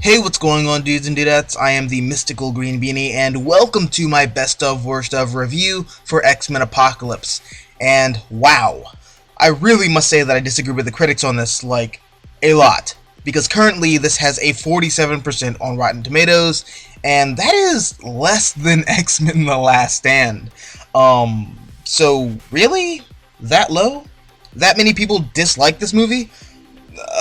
Hey, what's going on, dudes and dudettes? I am the Mystical Green Beanie, and welcome to my best of, worst of review for X-Men Apocalypse. And wow, I really must say that I disagree with the critics on this, like, a lot. Because currently, this has a 47% on Rotten Tomatoes, and that is less than X-Men The Last Stand. So really? That low? That many people dislike this movie?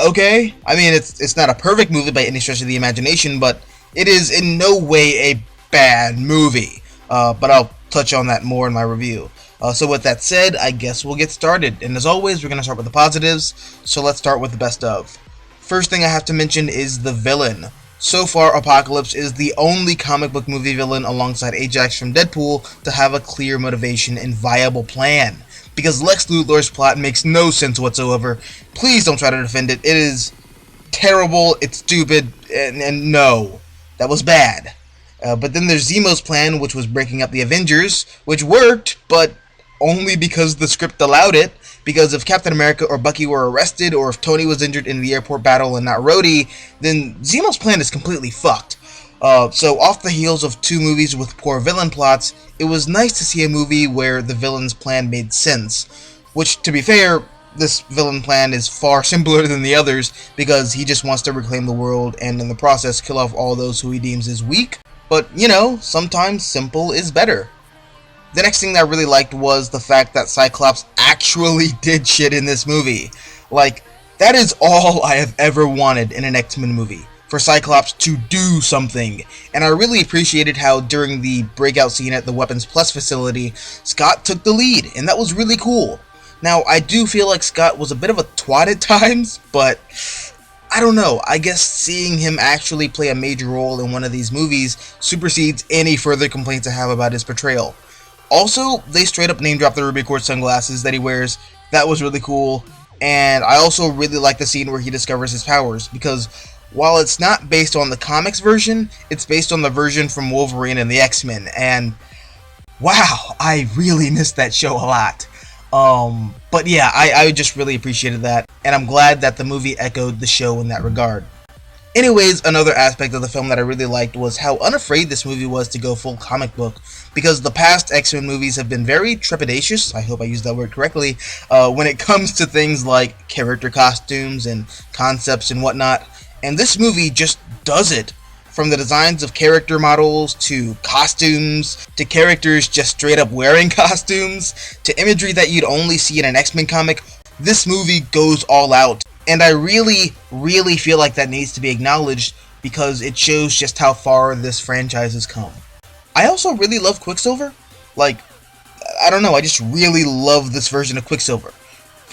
Okay, I mean it's not a perfect movie by any stretch of the imagination, but it is in no way a bad movie. But I'll touch on that more in my review. So with that said, I guess we'll get started. And as always, we're gonna start with the positives. So let's start with the best of. First thing I have to mention is the villain. So far, Apocalypse is the only comic book movie villain alongside Ajax from Deadpool to have a clear motivation and viable plan. Because Lex Luthor's plot makes no sense whatsoever. Please don't try to defend it. It is terrible, it's stupid, and no. That was bad. But then there's Zemo's plan, which was breaking up the Avengers, which worked, but only because the script allowed it. Because if Captain America or Bucky were arrested, or if Tony was injured in the airport battle and not Rhodey, then Zemo's plan is completely fucked. So off the heels of two movies with poor villain plots, it was nice to see a movie where the villain's plan made sense. Which, to be fair, this villain plan is far simpler than the others, because he just wants to reclaim the world and in the process kill off all those who he deems as weak. But, you know, sometimes simple is better. The next thing that I really liked was the fact that Cyclops actually did shit in this movie. Like, that is all I have ever wanted in an X-Men movie. For Cyclops to do something. And I really appreciated how during the breakout scene at the Weapons Plus facility, Scott took the lead, and that was really cool. Now, I do feel like Scott was a bit of a twat at times, but I don't know, I guess seeing him actually play a major role in one of these movies supersedes any further complaints I have about his portrayal. Also, they straight up name drop the ruby quartz sunglasses that he wears. That was really cool. And I also really like the scene where he discovers his powers, because while it's not based on the comics version, it's based on the version from Wolverine and the X-Men, and wow, I really missed that show a lot. But yeah, I just really appreciated that, and I'm glad that the movie echoed the show in that regard. Anyways, another aspect of the film that I really liked was how unafraid this movie was to go full comic book, because the past X-Men movies have been very trepidatious, I hope I used that word correctly, when it comes to things like character costumes and concepts and whatnot. And this movie just does it. From the designs of character models, to costumes, to characters just straight up wearing costumes, to imagery that you'd only see in an X-Men comic, this movie goes all out. And I really, really feel like that needs to be acknowledged, because it shows just how far this franchise has come. I also really love Quicksilver. Like, I don't know, I just really love this version of Quicksilver.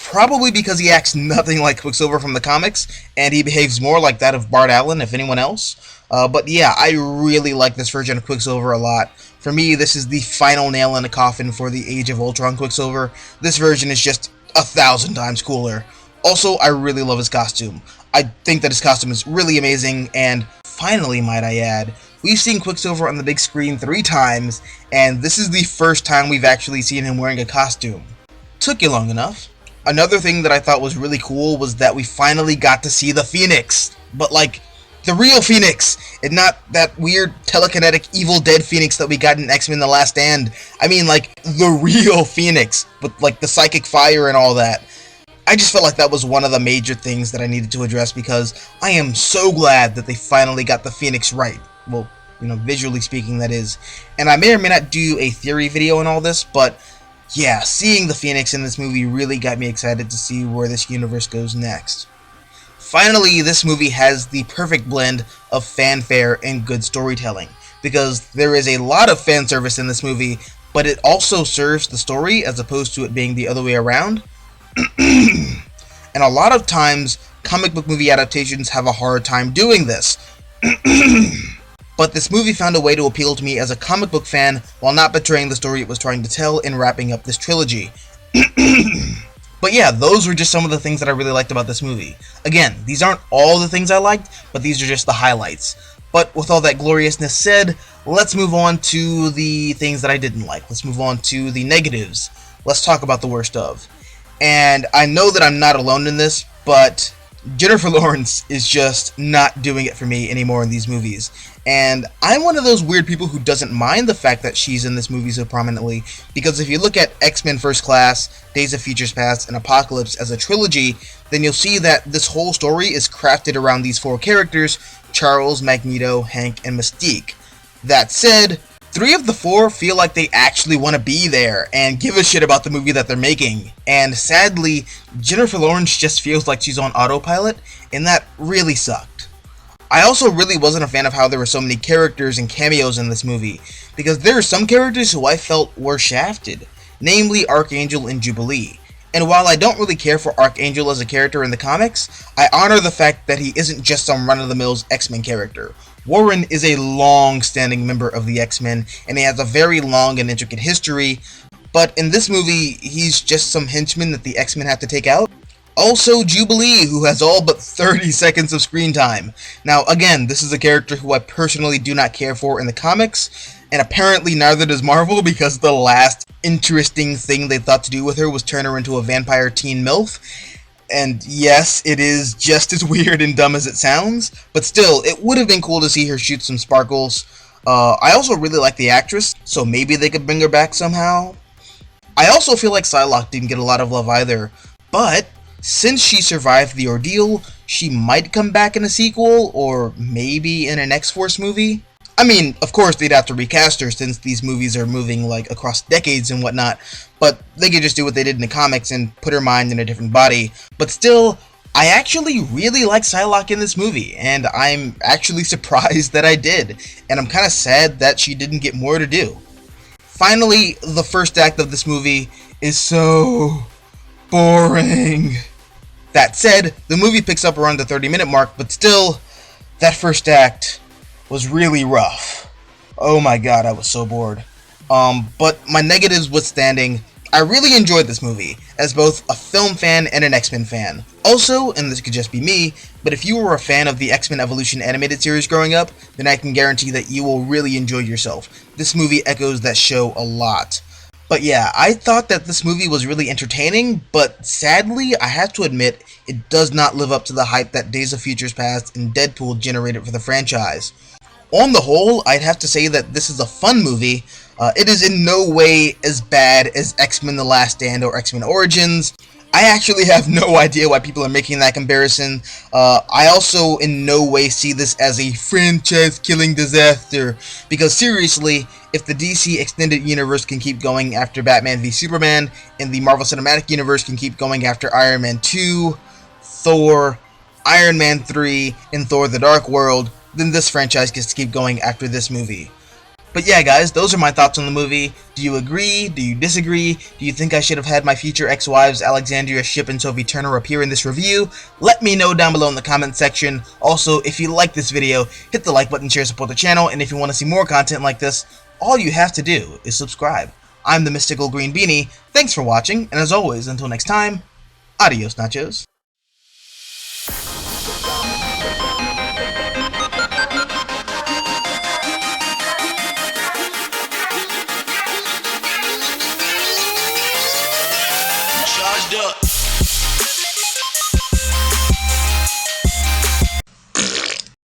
Probably because he acts nothing like Quicksilver from the comics, and he behaves more like that of Bart Allen, if anyone else. But yeah, I really like this version of Quicksilver a lot. For me, this is the final nail in the coffin for the Age of Ultron Quicksilver. This version is just 1,000 times cooler. Also, I really love his costume. I think that his costume is really amazing, and finally, might I add, we've seen Quicksilver on the big screen 3 times, and this is the first time we've actually seen him wearing a costume. Took you long enough. Another thing that I thought was really cool was that we finally got to see the Phoenix, but like, the real Phoenix, and not that weird telekinetic Evil Dead Phoenix that we got in X-Men The Last Stand. I mean, like, the real Phoenix, with like the psychic fire and all that. I just felt like that was one of the major things that I needed to address, because I am so glad that they finally got the Phoenix right. Well, you know, visually speaking, that is. And I may or may not do a theory video on all this, but yeah, seeing the Phoenix in this movie really got me excited to see where this universe goes next. Finally, this movie has the perfect blend of fanfare and good storytelling, because there is a lot of fan service in this movie, but it also serves the story as opposed to it being the other way around. And a lot of times, comic book movie adaptations have a hard time doing this. But this movie found a way to appeal to me as a comic book fan while not betraying the story it was trying to tell in wrapping up this trilogy. But yeah, those were just some of the things that I really liked about this movie. Again, these aren't all the things I liked, but these are just the highlights. But with all that gloriousness said, let's move on to the things that I didn't like. Let's move on to the negatives. Let's talk about the worst of. And I know that I'm not alone in this, but Jennifer Lawrence is just not doing it for me anymore in these movies. And I'm one of those weird people who doesn't mind the fact that she's in this movie so prominently, because if you look at X-Men First Class, Days of Futures Past, and Apocalypse as a trilogy, then you'll see that this whole story is crafted around these four characters: Charles, Magneto, Hank, and Mystique. That said, three of the four feel like they actually want to be there and give a shit about the movie that they're making. And sadly, Jennifer Lawrence just feels like she's on autopilot, and that really sucked. I also really wasn't a fan of how there were so many characters and cameos in this movie, because there are some characters who I felt were shafted, namely Archangel and Jubilee. And while I don't really care for Archangel as a character in the comics, I honor the fact that he isn't just some run-of-the-mills X-Men character. Warren is a long-standing member of the X-Men, and he has a very long and intricate history, but in this movie, he's just some henchman that the X-Men have to take out. Also, Jubilee, who has all but 30 seconds of screen time. Now, again, this is a character who I personally do not care for in the comics, and apparently neither does Marvel, because the last interesting thing they thought to do with her was turn her into a vampire teen MILF. And yes, it is just as weird and dumb as it sounds, but still, it would have been cool to see her shoot some sparkles. I also really like the actress, so maybe they could bring her back somehow. I also feel like Psylocke didn't get a lot of love either, but since she survived the ordeal, she might come back in a sequel, or maybe in an X-Force movie. I mean, of course they'd have to recast her since these movies are moving like across decades and whatnot, but they could just do what they did in the comics and put her mind in a different body. But still, I actually really like Psylocke in this movie, and I'm actually surprised that I did, and I'm kind of sad that she didn't get more to do. Finally, the first act of this movie is so boring. That said, the movie picks up around the 30-minute mark, but still, that first act was really rough. Oh my god, I was so bored. But my negatives withstanding, I really enjoyed this movie, as both a film fan and an X-Men fan. Also, and this could just be me, but if you were a fan of the X-Men Evolution animated series growing up, then I can guarantee that you will really enjoy yourself. This movie echoes that show a lot. But yeah, I thought that this movie was really entertaining, but sadly, I have to admit, it does not live up to the hype that Days of Futures Past and Deadpool generated for the franchise. On the whole, I'd have to say that this is a fun movie. It is in no way as bad as X-Men The Last Stand or X-Men Origins. I actually have no idea why people are making that comparison. I also in no way see this as a franchise-killing disaster, because seriously, if the DC Extended Universe can keep going after Batman v Superman, and the Marvel Cinematic Universe can keep going after Iron Man 2, Thor, Iron Man 3, and Thor The Dark World, then this franchise gets to keep going after this movie. But yeah, guys, those are my thoughts on the movie. Do you agree? Do you disagree? Do you think I should have had my future ex-wives Alexandria Shipp and Sophie Turner appear in this review? Let me know down below in the comment section. Also, if you like this video, hit the like button, share, support the channel, and if you want to see more content like this, all you have to do is subscribe. I'm the Mystical Green Beanie. Thanks for watching, and as always, until next time, adios nachos.